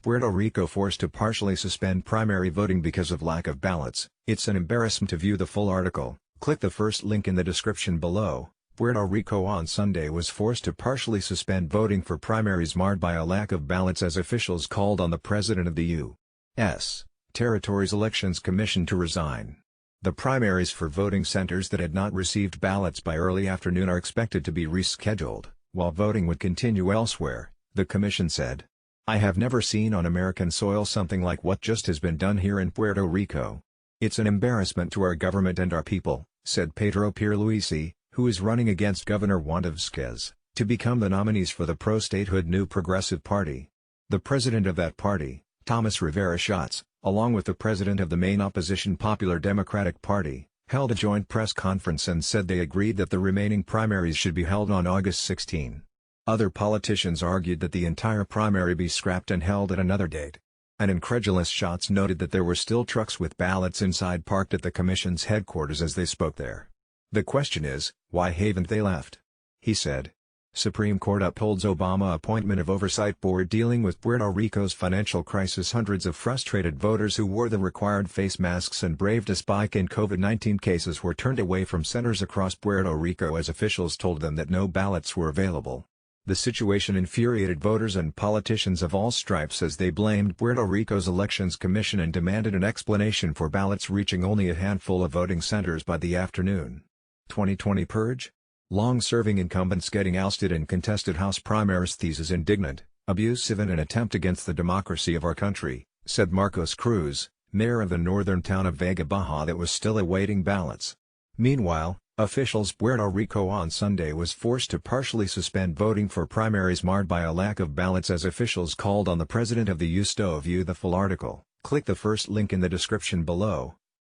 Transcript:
Puerto Rico forced to partially suspend primary voting because of lack of ballots. It's an embarrassment. To view the full article, click the first link in the description below. Puerto Rico on Sunday was forced to partially suspend voting for primaries marred by a lack of ballots as officials called on the president of the U.S. Territories Elections Commission to resign. The primaries for voting centers that had not received ballots by early afternoon are expected to be rescheduled, while voting would continue elsewhere, the commission said. "I have never seen on American soil something like what just has been done here in Puerto Rico. It's an embarrassment to our government and our people," said Pedro Pierluisi, who is running against Governor Wanda Vzquez, to become the nominees for the pro-statehood New Progressive Party. The president of that party, Thomas Rivera Schatz, along with the president of the main opposition Popular Democratic Party, held a joint press conference and said they agreed that the remaining primaries should be held on August 16. Other politicians argued that the entire primary be scrapped and held at another date. An incredulous Schatz noted that there were still trucks with ballots inside parked at the commission's headquarters as they spoke there. "The question is, why haven't they left?" he said. Supreme Court upholds Obama appointment of Oversight Board dealing with Puerto Rico's financial crisis. Hundreds of frustrated voters who wore the required face masks and braved a spike in COVID-19 cases were turned away from centers across Puerto Rico as officials told them that no ballots were available. The situation infuriated voters and politicians of all stripes as they blamed Puerto Rico's Elections Commission and demanded an explanation for ballots reaching only a handful of voting centers by the afternoon. 2020 purge? Long-serving incumbents getting ousted in contested House primaries. Is indignant, abusive and an attempt against the democracy of our country, said Marcos Cruz, mayor of the northern town of Vega Baja that was still awaiting ballots. Meanwhile, officials Puerto Rico on Sunday was forced to partially suspend voting for primaries marred by a lack of ballots as officials called on the president of the USTED. View the full article, click the first link in the description below.